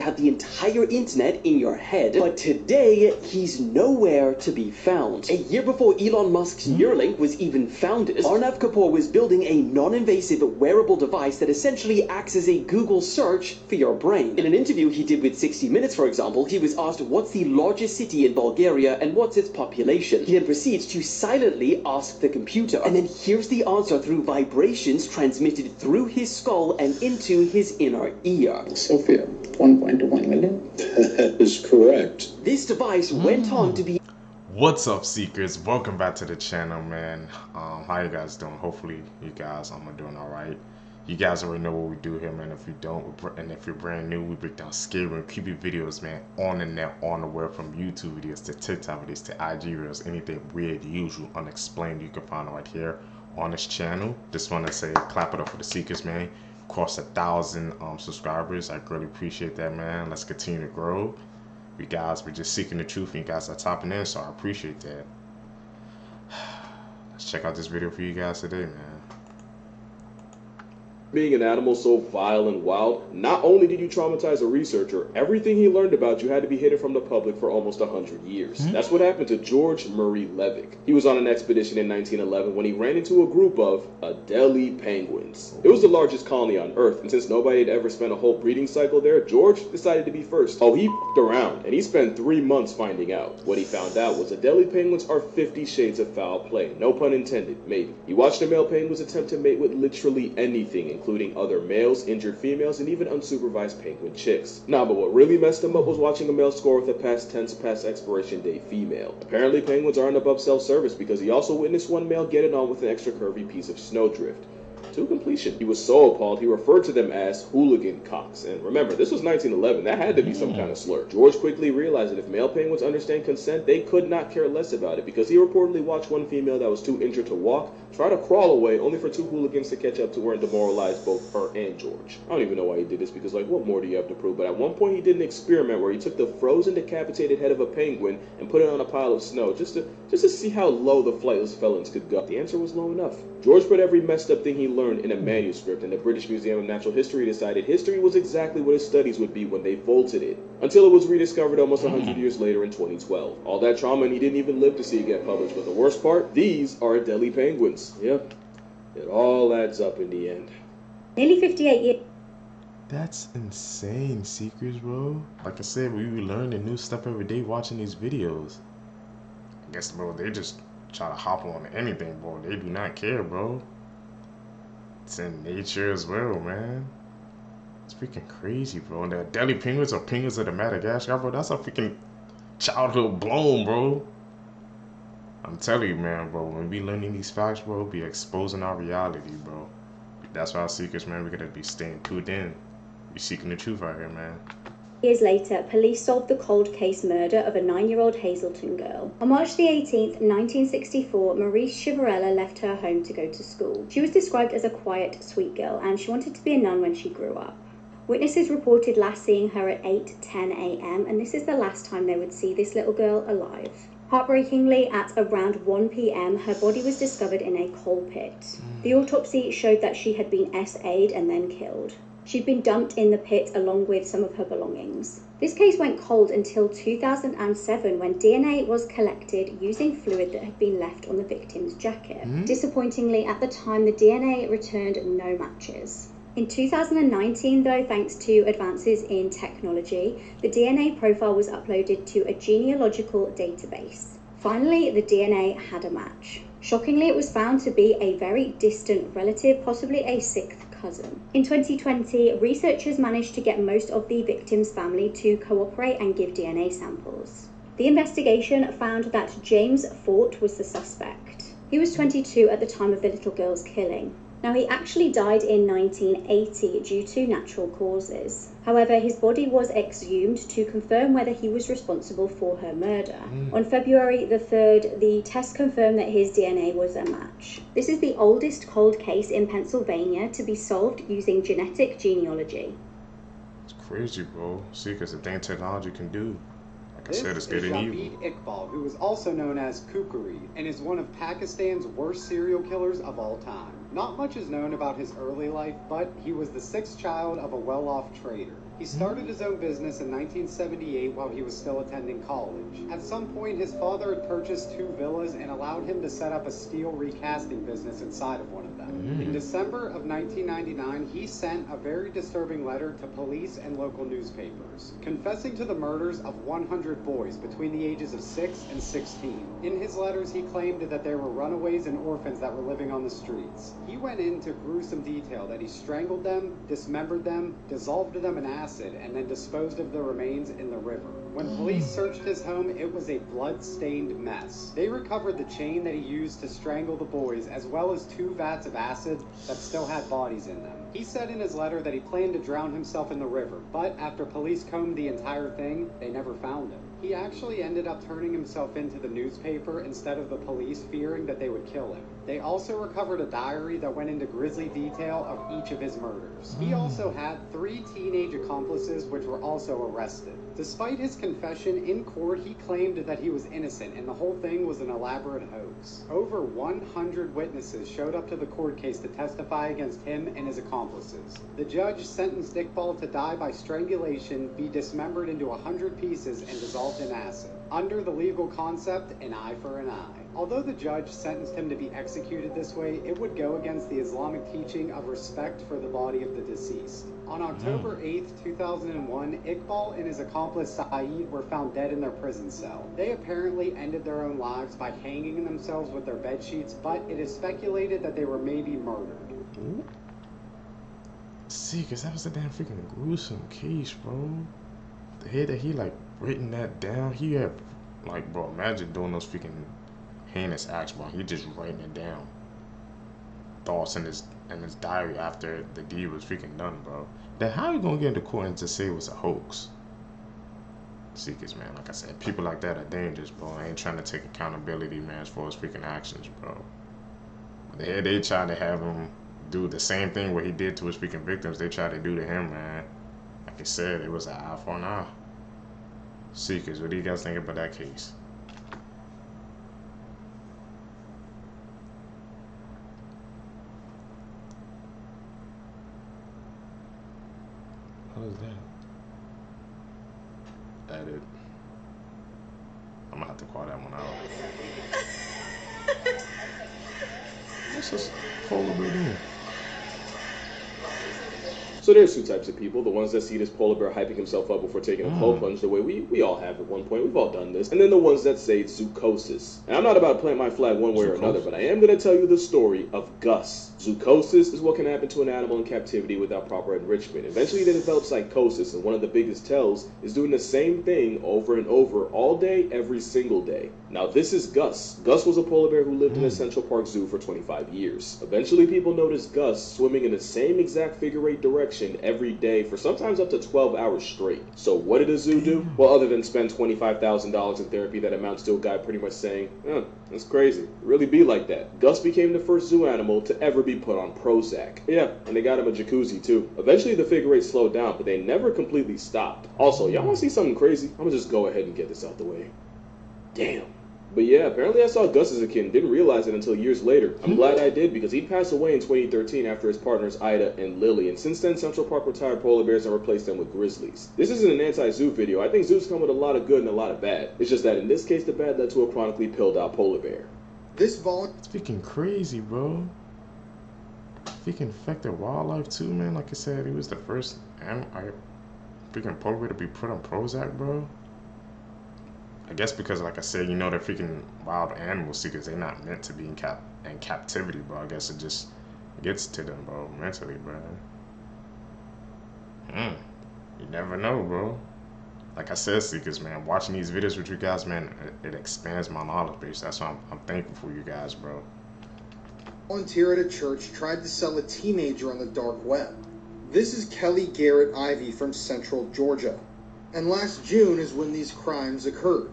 have the entire internet in your head, but today he's nowhere to be found. A year before Elon Musk's Neuralink was even founded, Arnav Kapoor was building a non-invasive wearable device that essentially acts as a Google search for your brain. In an interview he did with 60 Minutes, for example, he was asked what's the largest city in Bulgaria and what's its population. He then proceeds to silently ask the computer, and then hears the answer through vibrations transmitted through his skull and into his inner ear. Sophia, 1.21 million? That is correct. This device went on to be... What's up, Seekers? Welcome back to the channel, man. How you guys doing? Hopefully you guys are doing all right. You guys already know what we do here, man. If you don't, and if you're brand new, we break down scary and creepy videos, man, on the net, on the web, from YouTube videos to TikTok videos to IG videos, anything weird, usual, unexplained, you can find right here on this channel. Just want to say, clap it up for the Seekers, man. Cross 1,000 subscribers. I greatly appreciate that, man. Let's continue to grow. You guys, we're just seeking the truth, and you guys are topping in, so I appreciate that. Let's check out this video for you guys today, man. Being an animal so vile and wild, not only did you traumatize a researcher, everything he learned about you had to be hidden from the public for almost 100 years. That's what happened to George Murray Levick. He was on an expedition in 1911 when he ran into a group of Adelie penguins. It was the largest colony on Earth, and since nobody had ever spent a whole breeding cycle there, George decided to be first. Oh, he f***ed around, and he spent 3 months finding out. What he found out was Adelie penguins are 50 shades of foul play. No pun intended, maybe. He watched the male penguins attempt to mate with literally anything, including other males, injured females, and even unsupervised penguin chicks. Nah, but what really messed him up was watching a male score with a past tense past expiration date female. Apparently penguins aren't above self-service, because he also witnessed one male get it on with an extra curvy piece of snowdrift. To completion. He was so appalled, he referred to them as hooligan cocks. And remember, this was 1911. That had to be some kind of slur. George quickly realized that if male penguins understand consent, they could not care less about it, because he reportedly watched one female that was too injured to walk try to crawl away, only for 2 hooligans to catch up to her and demoralize both her and George. I don't even know why he did this, because like, what more do you have to prove? But at one point he did an experiment where he took the frozen decapitated head of a penguin and put it on a pile of snow just to see how low the flightless felons could go. The answer was low enough. George put every messed up thing he learned in a manuscript, and the British Museum of Natural History decided history was exactly what his studies would be when they vaulted it, until it was rediscovered almost 100 years later in 2012. All that trauma, and he didn't even live to see it get published. But the worst part, these are Adelie penguins. Yep, it all adds up in the end. Nearly 58 years. That's insane, Seekers, bro. Like I said, we learn a new stuff every day watching these videos. I guess, bro, they just try to hop on anything, bro. They do not care, bro. It's in nature as well, man. It's freaking crazy, bro. And the Adelie penguins are penguins of the Madagascar, bro. That's a freaking childhood blown, bro. I'm telling you, man, bro. When we learning these facts, bro, be exposing our reality, bro. That's why our Seekers, man, we gotta be staying tuned in. We seeking the truth out here, man. Years later, police solved the cold case murder of a 9-year-old Hazleton girl. On March the 18th, 1964, Maurice Chivarella left her home to go to school. She was described as a quiet, sweet girl, and she wanted to be a nun when she grew up. Witnesses reported last seeing her at 8:10 a.m., and this is the last time they would see this little girl alive. Heartbreakingly, at around 1 p.m., her body was discovered in a coal pit. The autopsy showed that she had been SA'd and then killed. She'd been dumped in the pit along with some of her belongings. This case went cold until 2007, when DNA was collected using fluid that had been left on the victim's jacket. Disappointingly, at the time, the DNA returned no matches. In 2019, though, thanks to advances in technology, the DNA profile was uploaded to a genealogical database. Finally, the DNA had a match. Shockingly, it was found to be a very distant relative, possibly a 6th cousin. In 2020, researchers managed to get most of the victim's family to cooperate and give DNA samples. The investigation found that James Fort was the suspect. He was 22 at the time of the little girl's killing. Now, he actually died in 1980 due to natural causes. However, his body was exhumed to confirm whether he was responsible for her murder. On February the 3rd, the test confirmed that his DNA was a match. This is the oldest cold case in Pennsylvania to be solved using genetic genealogy. It's crazy, bro. See, because the thing technology can do. Like I said, it's good and evil. Iqbal, who is also known as Kukri, and is one of Pakistan's worst serial killers of all time. Not much is known about his early life, but he was the 6th child of a well-off trader. He started his own business in 1978 while he was still attending college. At some point, his father had purchased 2 villas and allowed him to set up a steel recasting business inside of one of them. In December of 1999, he sent a very disturbing letter to police and local newspapers, confessing to the murders of 100 boys between the ages of 6 and 16. In his letters, he claimed that there were runaways and orphans that were living on the streets. He went into gruesome detail that he strangled them, dismembered them, dissolved them in acid, and then disposed of the remains in the river. When police searched his home, it was a blood-stained mess. They recovered the chain that he used to strangle the boys, as well as 2 vats of acid that still had bodies in them. He said in his letter that he planned to drown himself in the river, but after police combed the entire thing, they never found him. He actually ended up turning himself into the newspaper instead of the police, fearing that they would kill him. They also recovered a diary that went into grisly detail of each of his murders. He also had 3 teenage accomplices which were also arrested. Despite his confession, in court he claimed that he was innocent and the whole thing was an elaborate hoax. Over 100 witnesses showed up to the court case to testify against him and his accomplices. The judge sentenced Iqbal to die by strangulation, be dismembered into 100 pieces, and dissolved in acid, under the legal concept, an eye for an eye. Although the judge sentenced him to be executed this way, it would go against the Islamic teaching of respect for the body of the deceased. On October 8, 2001, Iqbal and his accomplice Saeed were found dead in their prison cell. They apparently ended their own lives by hanging themselves with their bed sheets, but it is speculated that they were maybe murdered. See, cause that was a damn freaking gruesome case, bro. The head that he like written that down, he had like, bro, imagine doing those freaking heinous acts, bro. He just writing it down. Thoughts in his diary after the deed was freaking done, bro. Then how you gonna get into court and to say it was a hoax? See, cause man, like I said, people like that are dangerous, bro. I ain't trying to take accountability, man, as far as freaking actions, bro. They tried to have him do the same thing what he did to his freaking victims. They tried to do to him, man. Like I said, it was an eye for an eye. Seekers, what do you guys think about that case? What is that? Edit. I'm gonna have to call that one out. What's this polar bear doing? So there's 2 types of people. The ones that see this polar bear hyping himself up before taking a cold plunge the way we all have at one point. We've all done this. And then the ones that say it's zoochosis. And I'm not about to plant my flag one way or another, but I am going to tell you the story of Gus. Zoochosis is what can happen to an animal in captivity without proper enrichment. Eventually they develop psychosis, and one of the biggest tells is doing the same thing over and over all day, every single day. Now this is Gus. Gus was a polar bear who lived in a Central Park Zoo for 25 years. Eventually people noticed Gus swimming in the same exact figure 8 direction every day for sometimes up to 12 hours straight. So what did a zoo do? Well, other than spend $25,000 in therapy that amounts to a guy pretty much saying, that's crazy. It really be like that. Gus became the first zoo animal to ever be put on Prozac. Yeah, and they got him a jacuzzi too. Eventually the figure 8 slowed down, but they never completely stopped. Also, y'all wanna see something crazy? I'm gonna just go ahead and get this out the way. Damn. But yeah, apparently I saw Gus as a kid and didn't realize it until years later. I'm glad I did, because he passed away in 2013 after his partners Ida and Lily, and since then Central Park retired polar bears and replaced them with grizzlies. This isn't an anti-zoo video. I think zoos come with a lot of good and a lot of bad. It's just that in this case the bad led to a chronically pilled out polar bear. It's freaking crazy, bro. Freaking infected wildlife too, man. Like I said, he was the first freaking polar bear to be put on Prozac, bro. I guess because, like I said, you know, they're freaking wild animal seekers. They're not meant to be in captivity, bro. I guess it just gets to them, bro, mentally, bro. You never know, bro. Like I said, seekers, man, watching these videos with you guys, man, it expands my knowledge base. That's why I'm thankful for you guys, bro. Volunteer at a church tried to sell a teenager on the dark web. This is Kelly Garrett Ivy from Central Georgia. And last June is when these crimes occurred.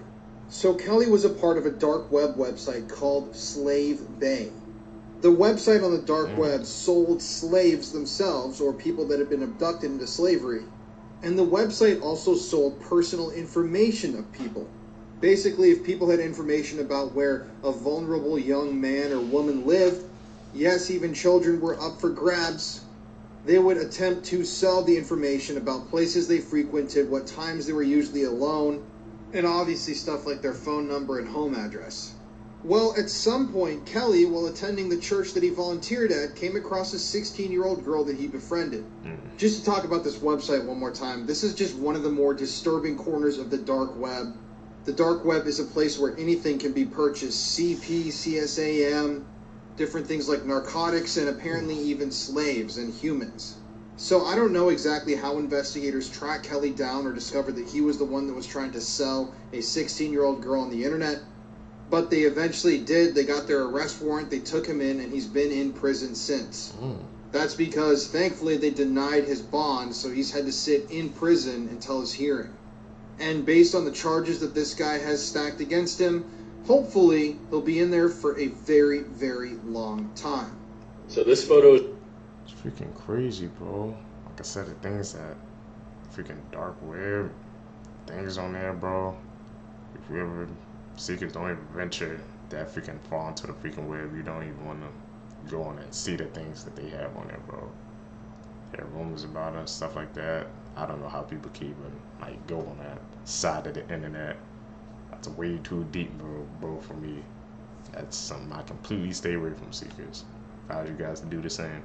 So Kelly was a part of a dark web website called Slave Bay. The website on the dark web sold slaves themselves, or people that had been abducted into slavery. And the website also sold personal information of people. Basically, if people had information about where a vulnerable young man or woman lived, yes, even children were up for grabs, They would attempt to sell the information about places they frequented, what times they were usually alone, and obviously stuff like their phone number and home address. Well, at some point, Kelly, while attending the church that he volunteered at, came across a 16-year-old girl that he befriended. Just to talk about this website one more time, this is just one of the more disturbing corners of the dark web. The dark web is a place where anything can be purchased. CP, CSAM, different things like narcotics, and apparently even slaves and humans. So I don't know exactly how investigators tracked Kelly down or discovered that he was the one that was trying to sell a 16-year-old girl on the internet. But they eventually did. They got their arrest warrant, they took him in, and he's been in prison since. That's because, thankfully, they denied his bond, so he's had to sit in prison until his hearing. And based on the charges that this guy has stacked against him, hopefully he'll be in there for a very, very long time. So this photo is It's freaking crazy, bro. Like I said, the things that freaking dark web, things on there, bro. If you ever seekers don't even venture that freaking far into the freaking web, you don't even want to go on and see the things that they have on there, bro. There are rumors about it, stuff like that. I don't know how people can even like go on that side of the internet. That's way too deep, bro, for me. That's something I completely stay away from, seekers. I urge you guys to do the same.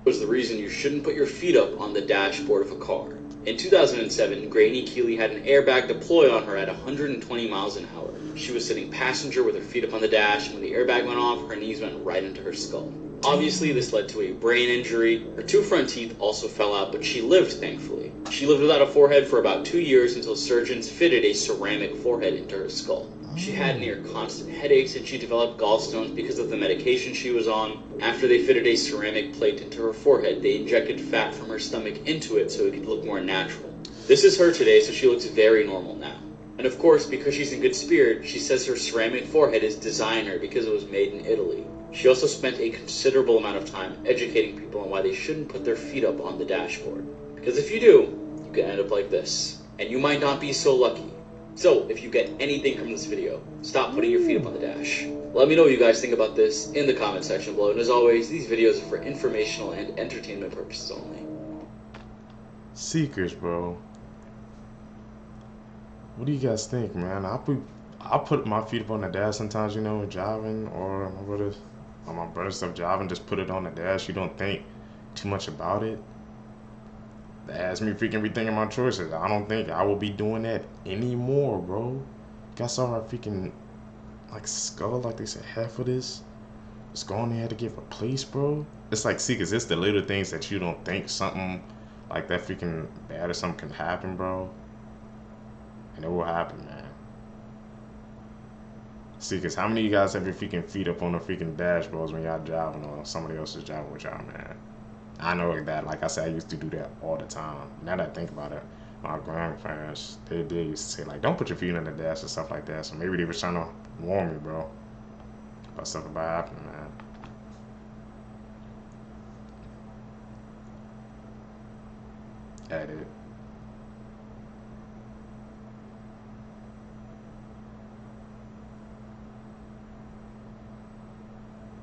Was the reason you shouldn't put your feet up on the dashboard of a car. In 2007, Granny Keeley had an airbag deploy on her at 120 miles an hour. She was sitting passenger with her feet up on the dash, and when the airbag went off, her knees went right into her skull. Obviously, this led to a brain injury. Her 2 front teeth also fell out, but she lived, thankfully. She lived without a forehead for about 2 years until surgeons fitted a ceramic forehead into her skull. She had near constant headaches, and she developed gallstones because of the medication she was on. After they fitted a ceramic plate into her forehead, they injected fat from her stomach into it so it could look more natural. This is her today, so she looks very normal now. And of course, because she's in good spirit, she says her ceramic forehead is designer because it was made in Italy. She also spent a considerable amount of time educating people on why they shouldn't put their feet up on the dashboard. Because if you do, you can end up like this. And you might not be so lucky. So, if you get anything from this video, stop putting your feet up on the dash. Let me know what you guys think about this in the comment section below. And as always, these videos are for informational and entertainment purposes only. Seekers, bro. What do you guys think, man? I put my feet up on the dash sometimes, you know, driving, or my brother stuff driving, just put it on the dash. You don't think too much about it. That has me freaking rethinking my choices. I don't think I will be doing that anymore, bro. Guys saw our freaking like skull, like they said half of this it's going there to get replaced, bro. It's like, see, cause it's the little things that you don't think something like that freaking bad or something can happen, bro. And it will happen, man. See, cause how many of you guys have your freaking feet up on the freaking dashboards when y'all driving or somebody else is driving with y'all, man? I know that, like I said, I used to do that all the time. Now that I think about it, my grandparents, they used to say, like, don't put your feet on the dash and stuff like that. So maybe they were trying to warn me, bro, about stuff about happening, man. At it.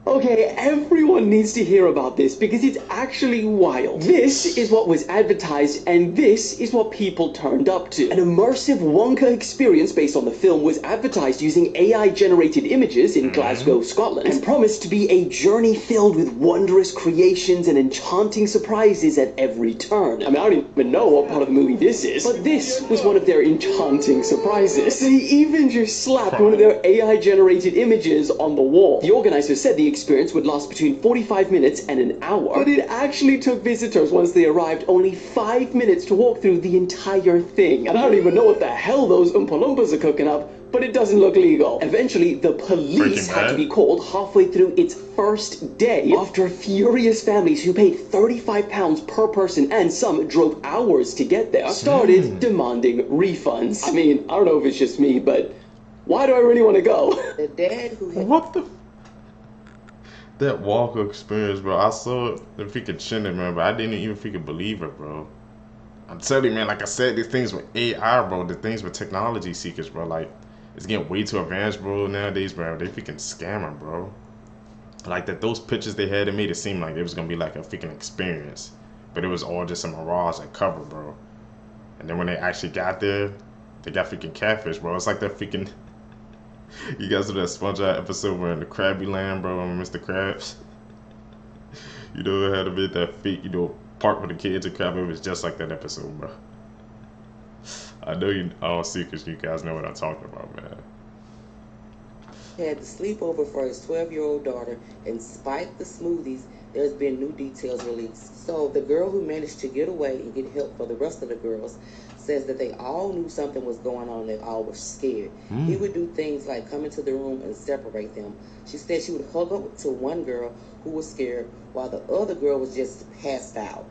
Okay, everyone needs to hear about this because it's actually wild. This is what was advertised, and this is what people turned up to. An immersive Wonka experience based on the film was advertised using AI-generated images in Glasgow, Scotland, and promised to be a journey filled with wondrous creations and enchanting surprises at every turn. I mean, I don't even know what part of the movie this is, but this was one of their enchanting surprises. They even just slapped one of their AI-generated images on the wall. The organizers said the experience would last between 45 minutes and an hour, but it actually took visitors once they arrived only 5 minutes to walk through the entire thing. And I don't even know what the hell those Oompa Loompas are cooking up, but it doesn't look legal. Eventually, the police had to be called halfway through its first day after furious families who paid £35 per person, and some drove hours to get there, started demanding refunds. I mean, I don't know if it's just me, but why do I really want to go? The dad who had What the? That Walker experience, bro. I saw the freaking Shindig, man, but I didn't even freaking believe it, bro. I'm telling you, man, like I said, these things with AI, bro, the things with technology seekers, bro, like, it's getting way too advanced, bro, nowadays, bro. They freaking scamming, bro. Like, that those pictures they had, it made it seem like it was gonna be like a freaking experience. but it was all just a mirage and cover, bro. And then when they actually got there, they got freaking catfish, bro. It's like that freaking. You guys know that SpongeBob episode where in the Krabby Land, bro, and Mr. Krabs. You know, it had to be that fake, you know, park with the kids and crap. It was just like that episode, bro. I know you all secrets. You guys know what I'm talking about, man. Had the sleepover for his 12-year-old daughter, and despite the smoothies, there's been new details released. So the girl who managed to get away and get help for the rest of the girls says that they all knew something was going on and they all were scared. He would do things like come into the room and separate them. She said she would hug up to one girl who was scared while the other girl was just passed out.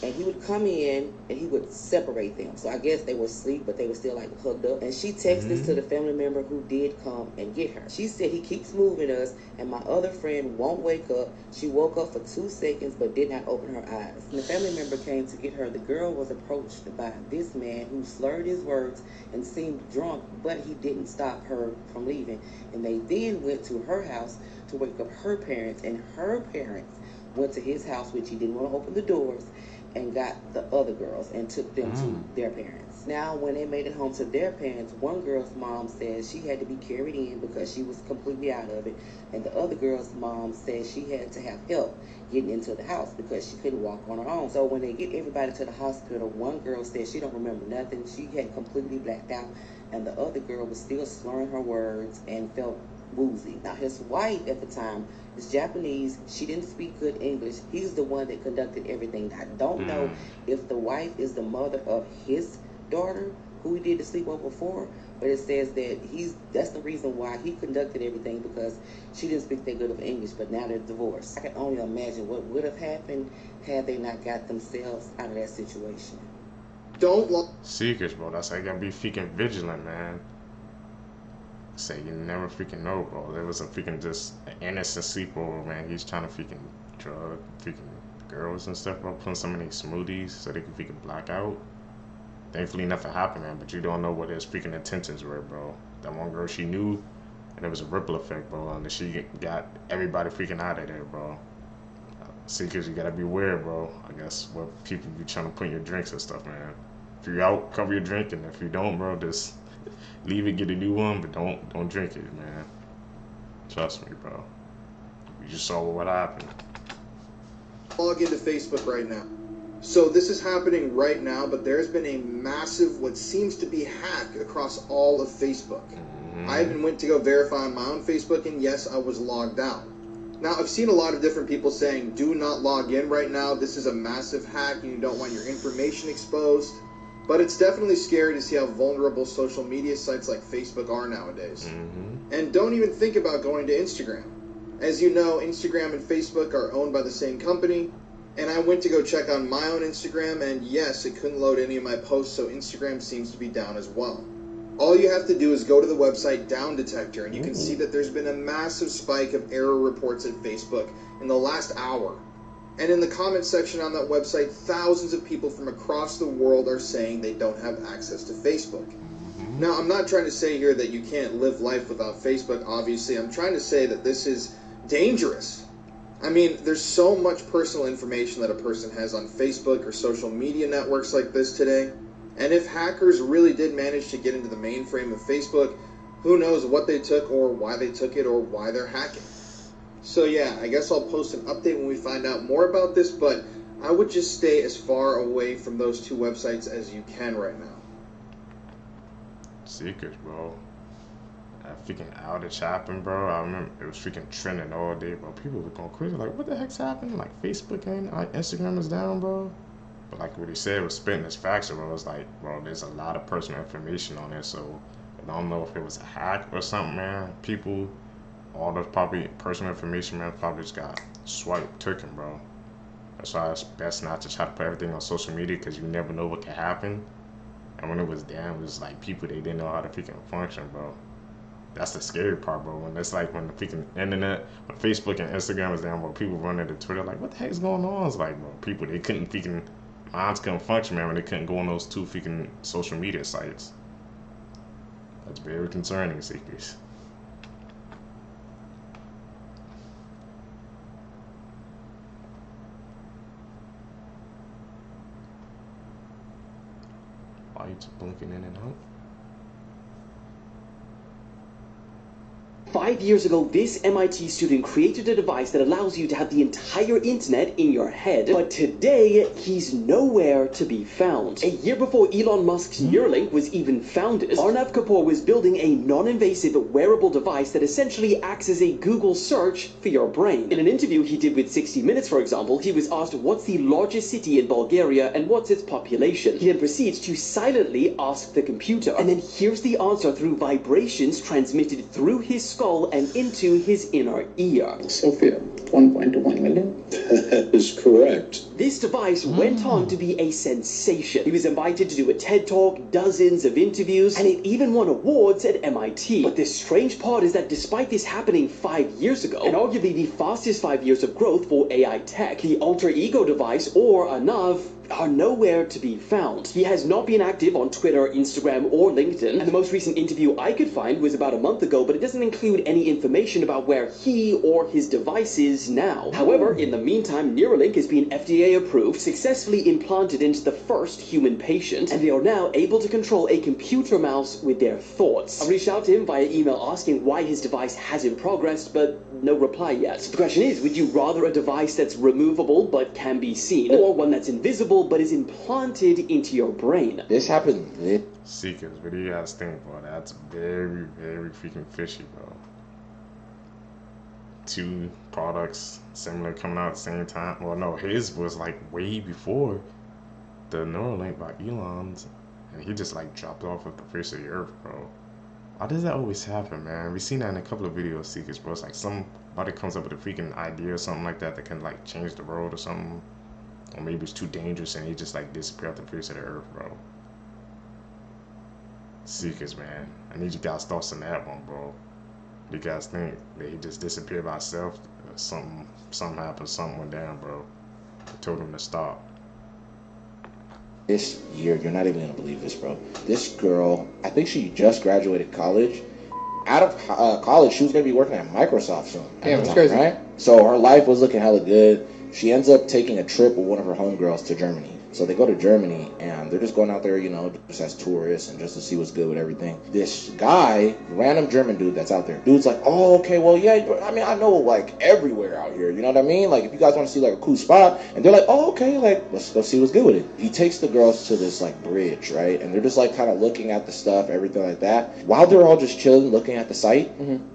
And he would come in and he would separate them. So I guess they were asleep, but they were still like hugged up. And she texted this to the family member who did come and get her. She said he keeps moving us and my other friend won't wake up. She woke up for 2 seconds but did not open her eyes. When the family member came to get her, the girl was approached by this man who slurred his words and seemed drunk, but he didn't stop her from leaving. And they then went to her house to wake up her parents, and her parents went to his house, which he didn't want to open the doors, and got the other girls and took them to their parents. Now, when they made it home to their parents, one girl's mom says she had to be carried in because she was completely out of it, and the other girl's mom says she had to have help getting into the house because she couldn't walk on her own. So when they get everybody to the hospital, one girl said she don't remember nothing. She had completely blacked out, and the other girl was still slurring her words and felt woozy. Now, his wife at the time is Japanese. She didn't speak good English. He's the one that conducted everything. I don't know if the wife is the mother of his daughter who he did the sleepover for, but it says that that's the reason why he conducted everything, because she didn't speak that good of English, but now they're divorced. I can only imagine what would have happened had they not got themselves out of that situation. Secrets, bro. That's how you gotta be freaking vigilant, man. Say you never freaking know, bro. There was a freaking just an innocent sleepover, man. He's trying to freaking drug freaking girls and stuff, bro. Putting some of these smoothies so they can freaking black out. Thankfully, nothing happened, man. But you don't know what his freaking intentions were, bro. That one girl, she knew, and it was a ripple effect, bro. And she got everybody freaking out of there, bro. Secrets, you gotta beware, bro. I guess what people be trying to put in your drinks and stuff, man. If you're out, cover your drink, and if you don't, bro, just leave it, get a new one, but don't drink it, man. Trust me, bro. You just saw what happened. Log into Facebook right now. So this is happening right now, but there's been a massive, what seems to be hack across all of Facebook. I even went to go verify on my own Facebook, and yes, I was logged out. Now, I've seen a lot of different people saying, do not log in right now. This is a massive hack, and you don't want your information exposed. But it's definitely scary to see how vulnerable social media sites like Facebook are nowadays. And don't even think about going to Instagram. As you know, Instagram and Facebook are owned by the same company. And I went to go check on my own Instagram, and yes, it couldn't load any of my posts, so Instagram seems to be down as well. All you have to do is go to the website Down Detector, and you can see that there's been a massive spike of error reports at Facebook in the last hour. And in the comment section on that website, thousands of people from across the world are saying they don't have access to Facebook. Now, I'm not trying to say here that you can't live life without Facebook, obviously. I'm trying to say that this is dangerous. I mean, there's so much personal information that a person has on Facebook or social media networks like this today. And if hackers really did manage to get into the mainframe of Facebook, who knows what they took or why they took it or why they're hacking. So yeah, I guess I'll post an update when we find out more about this, but I would just stay as far away from those two websites as you can right now. Secrets, bro. That freaking outage happened, bro. I remember it was freaking trending all day, bro. People were going crazy, like, what the heck's happening? Like, Facebook and Instagram is down, bro. But like what he said was spitting his facts, bro. It was like, bro, there's a lot of personal information on there, so I don't know if it was a hack or something, man. People, all the probably personal information, man, probably just got swiped, taken, bro. That's why it's best not to try to put everything on social media, because you never know what can happen. And when it was down, it was like people, they didn't know how to freaking function, bro. That's the scary part, bro. When it's like when the freaking internet, when Facebook and Instagram is down, bro, people run into Twitter like, what the heck's going on? It's like, bro, people, they couldn't freaking, minds couldn't function, man, when they couldn't go on those two freaking social media sites. That's very concerning, Secrets. lights blinking in and out. 5 years ago, this MIT student created a device that allows you to have the entire internet in your head, but today, he's nowhere to be found. A year before Elon Musk's Neuralink was even founded, Arnav Kapoor was building a non-invasive wearable device that essentially acts as a Google search for your brain. In an interview he did with 60 Minutes, for example, he was asked what's the largest city in Bulgaria and what's its population. He then proceeds to silently ask the computer, and then here's the answer through vibrations transmitted through his skull and into his inner ear. Sophia, 1.21 million. That is correct. This device went on to be a sensation. He was invited to do a TED Talk, dozens of interviews, and it even won awards at MIT. But the strange part is that despite this happening 5 years ago, and arguably the fastest 5 years of growth for AI tech, the alter ego device, or Arnav, are nowhere to be found. He has not been active on Twitter, Instagram, or LinkedIn, and the most recent interview I could find was about a month ago, but it doesn't include any information about where he or his device is now. However, in the meantime, Neuralink has been FDA approved, successfully implanted into the first human patient, and they are now able to control a computer mouse with their thoughts. I reached out to him via email asking why his device hasn't progressed, but no reply yet. So the question is, would you rather a device that's removable but can be seen, or one that's invisible but is implanted into your brain? This happened. Seekers, what do you guys think, bro? That's very, very freaking fishy, bro. Two products similar coming out at the same time. Well, no, his was like way before the Neuralink by Elon's, and he just like dropped off of the face of the earth, bro. Why does that always happen, man? We've seen that in a couple of videos, Seekers, bro. It's like somebody comes up with a freaking idea or something like that that can like change the world or something. Or maybe it's too dangerous and he just like disappeared off the face of the earth, bro. Seekers, man. I need you guys' thoughts on that one, bro. What do you guys think? That he just disappeared by himself? Something happened, something went down, bro. I told him to stop. This year, you're not even gonna believe this, bro. This girl, I think she just graduated college. Out of college, she was gonna be working at Microsoft soon. Damn, it's crazy, right? So her life was looking hella good. She ends up taking a trip with one of her homegirls to Germany. So they go to Germany and they're just going out there, you know, just as tourists and just to see what's good with everything. This guy, random German dude that's out there, dude's like, oh, okay, well, yeah, I mean, I know like everywhere out here, you know what I mean? Like if you guys want to see like a cool spot, and they're like, oh, okay, like let's go see what's good with it. He takes the girls to this like bridge, right? And they're just like kind of looking at the stuff, everything like that. While they're all just chilling, looking at the site,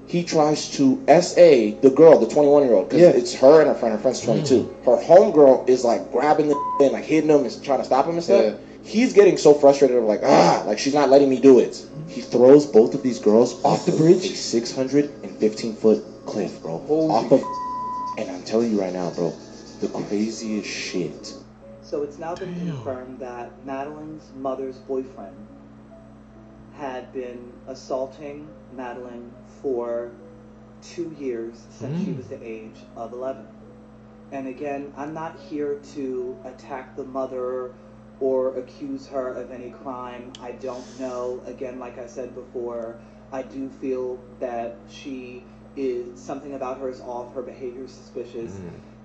he tries to SA the girl, the 21-year-old, because it's her and her friend. Her friend's 22. Her homegirl is like grabbing the and like hitting him and trying to stop him and stuff. He's getting so frustrated, like she's not letting me do it. He throws both of these girls off the bridge, a 615-foot cliff, bro. And I'm telling you right now, bro, the craziest shit. So it's now been confirmed that Madeline's mother's boyfriend had been assaulting Madeline for 2 years since she was the age of 11. And again, I'm not here to attack the mother or accuse her of any crime. I don't know. Again, like I said before, I do feel that something about her is off, her behavior is suspicious.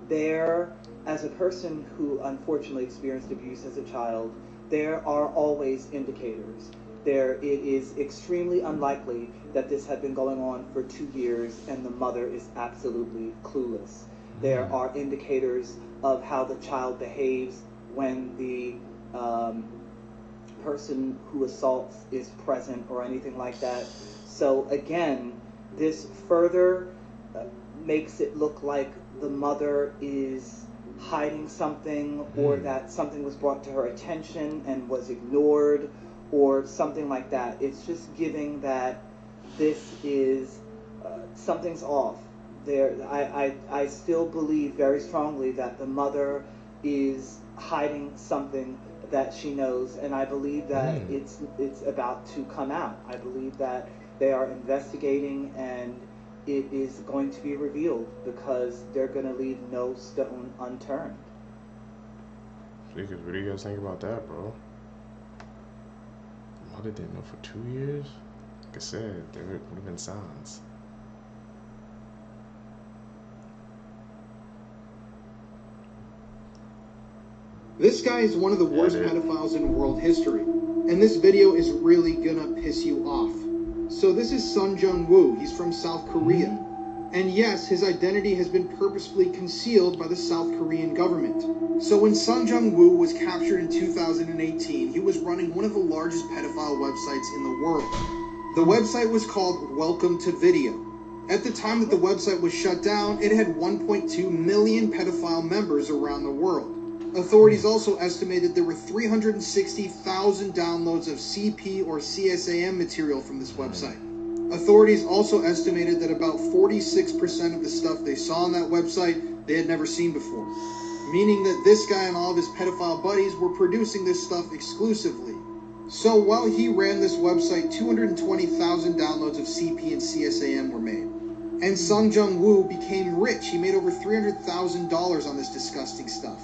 There, as a person who unfortunately experienced abuse as a child, there are always indicators. It is extremely unlikely that this had been going on for 2 years and the mother is absolutely clueless. There are indicators of how the child behaves when the person who assaults is present or anything like that. So again, this further makes it look like the mother is hiding something, or that something was brought to her attention and was ignored, or something like that. It's just giving that this is something's off. I still believe very strongly that the mother is hiding something that she knows, and I believe that it's about to come out. I believe that they are investigating and it is going to be revealed because they're going to leave no stone unturned. What do you guys think about that, bro? Mother didn't know for 2 years? Like I said, there would have been signs. This guy is one of the worst pedophiles in world history, and this video is really gonna piss you off. So this is Sun Jung-woo. He's from South Korea. And yes, his identity has been purposefully concealed by the South Korean government. So when Sun Jung-woo was captured in 2018, he was running one of the largest pedophile websites in the world. The website was called Welcome to Video. At the time that the website was shut down, it had 1.2 million pedophile members around the world. Authorities also estimated there were 360,000 downloads of CP or CSAM material from this website. Authorities also estimated that about 46% of the stuff they saw on that website they had never seen before, meaning that this guy and all of his pedophile buddies were producing this stuff exclusively. So while he ran this website, 220,000 downloads of CP and CSAM were made. And Sun Jung-woo became rich. He made over $300,000 on this disgusting stuff.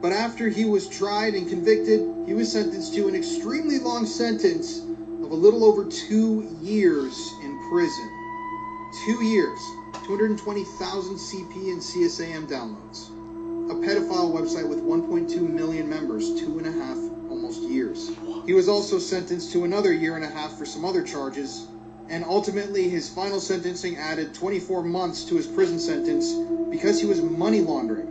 But after he was tried and convicted, he was sentenced to an extremely long sentence of a little over 2 years in prison. 2 years. 220,000 CP and CSAM downloads. A pedophile website with 1.2 million members, 2.5 almost years. He was also sentenced to another 1.5 years for some other charges, and ultimately his final sentencing added 24 months to his prison sentence because he was money laundering.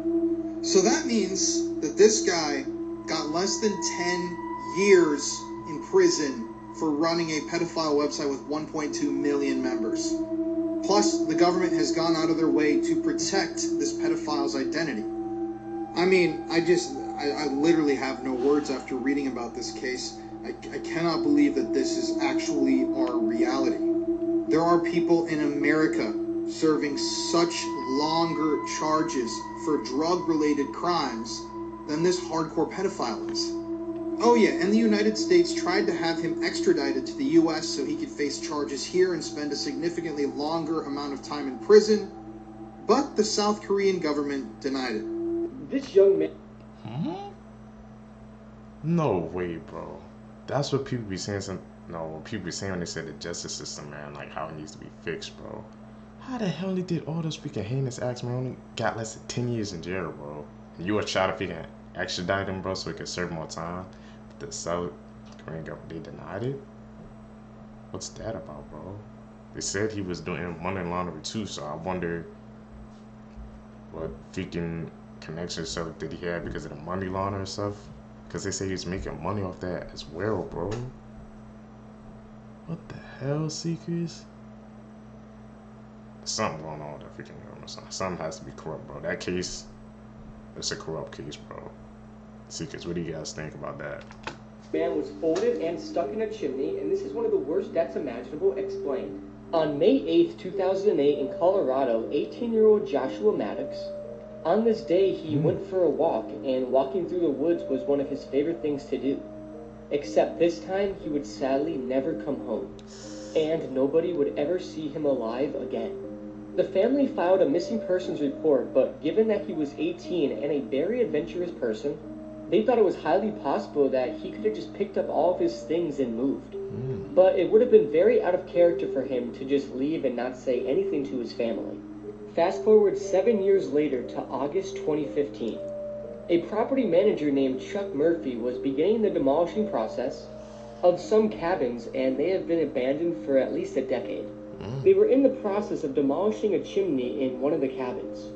So that means that this guy got less than 10 years in prison for running a pedophile website with 1.2 million members. Plus, the government has gone out of their way to protect this pedophile's identity. I mean, I literally have no words after reading about this case. I cannot believe that this is actually our reality. There are people in America serving such longer charges for drug-related crimes than this hardcore pedophile is. Oh yeah, and the United States tried to have him extradited to the US so he could face charges here and spend a significantly longer amount of time in prison, but the South Korean government denied it. This young man... No way, bro. That's what people be saying. What people be saying when they say the justice system, man, like how it needs to be fixed, bro. How the hell they did all those freaking heinous acts, man? Only got less than 10 years in jail, bro. And you were trying to freaking extradite him, bro, so he could serve more time. But the South Korean government, they denied it? What's that about, bro? They said he was doing money laundering too, so I wonder what freaking connection stuff did he have because of the money laundering stuff? Because they say he was making money off that as well, bro. What the hell, Seekers? There's something going on with that freaking government. Something has to be corrupt, bro. That case, it's a corrupt case, bro. Seekers, what do you guys think about that? Man was folded and stuck in a chimney, and this is one of the worst deaths imaginable. Explained. On May 8th, 2008 in Colorado, 18-year-old Joshua Maddox. On this day, he went for a walk, and walking through the woods was one of his favorite things to do. Except this time, he would sadly never come home, and nobody would ever see him alive again. The family filed a missing persons report, but given that he was 18 and a very adventurous person, they thought it was highly possible that he could have just picked up all of his things and moved. But it would have been very out of character for him to just leave and not say anything to his family. Fast forward 7 years later to August 2015. A property manager named Chuck Murphy was beginning the demolishing process of some cabins, and they have been abandoned for at least a decade. They were in the process of demolishing a chimney in one of the cabins,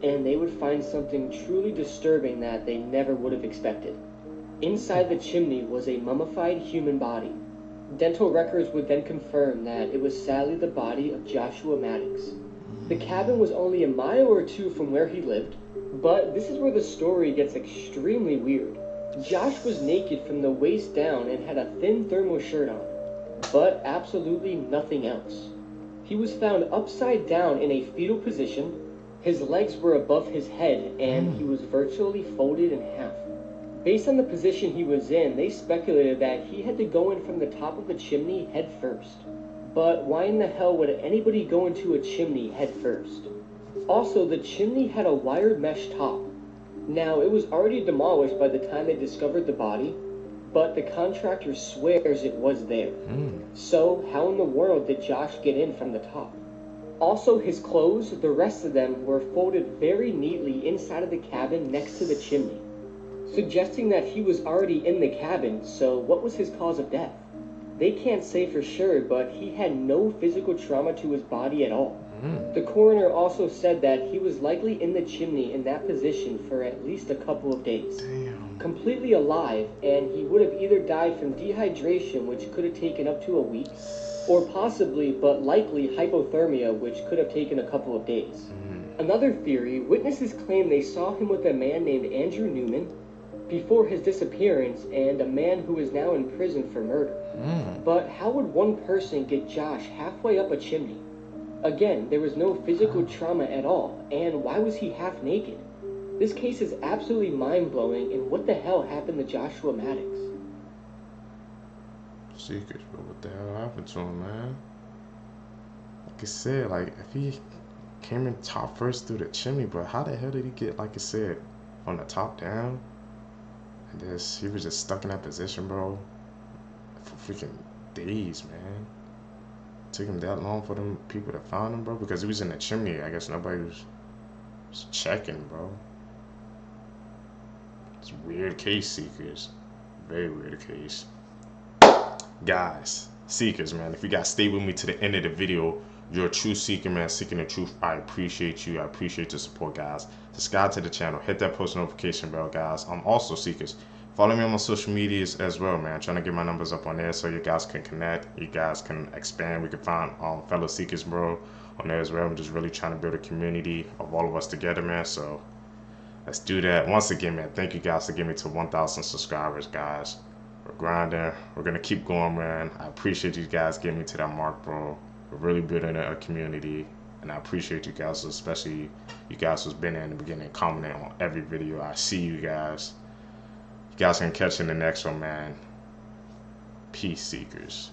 and they would find something truly disturbing that they never would have expected. Inside the chimney was a mummified human body. Dental records would then confirm that it was sadly the body of Joshua Maddox. The cabin was only a mile or two from where he lived, but this is where the story gets extremely weird. Josh was naked from the waist down and had a thin thermal shirt on, but absolutely nothing else. He was found upside down in a fetal position, his legs were above his head, and he was virtually folded in half. Based on the position he was in, they speculated that he had to go in from the top of the chimney head first. But why in the hell would anybody go into a chimney head first? Also, the chimney had a wired mesh top. Now, it was already demolished by the time they discovered the body, but the contractor swears it was there. So, how in the world did Josh get in from the top? Also, his clothes, the rest of them, were folded very neatly inside of the cabin next to the chimney. suggesting that he was already in the cabin, so what was his cause of death? They can't say for sure, but he had no physical trauma to his body at all. The coroner also said that he was likely in the chimney in that position for at least a couple of days. Completely alive, and he would have either died from dehydration, which could have taken up to a week, or possibly, but likely, hypothermia, which could have taken a couple of days. Another theory, witnesses claim they saw him with a man named Andrew Newman before his disappearance and a man who is now in prison for murder. But how would one person get Josh halfway up a chimney? Again, there was no physical trauma at all, and why was he half naked? This case is absolutely mind-blowing, and what the hell happened to Joshua Maddox? Secrets, bro. What the hell happened to him, man? Like I said, like, if he came in top first through the chimney, but how the hell did he get, like I said, from the top down? And this, he was just stuck in that position, bro, for freaking days, man. It took him that long for them people to find him, bro, because he was in the chimney. I guess nobody was checking, bro. It's a weird case, Seekers. Very weird case. Guys, Seekers, man, if you guys stay with me to the end of the video, you're a true Seeker, man, seeking the truth. I appreciate you. I appreciate the support, guys. Subscribe to the channel. Hit that post notification bell, guys. I'm also Seekers. Follow me on my social medias as well, man. Trying to get my numbers up on there so you guys can connect. You guys can expand. We can find fellow Seekers, bro, on there as well. I'm just really trying to build a community of all of us together, man. So let's do that. Once again, man, thank you guys for getting me to 1,000 subscribers, guys. We're grinding. We're going to keep going, man. I appreciate you guys getting me to that mark, bro. We're really building a community, and I appreciate you guys, especially you guys who's been there in the beginning, commenting on every video. I see you guys. You guys can catch in the next one, man. Peace, Seekers.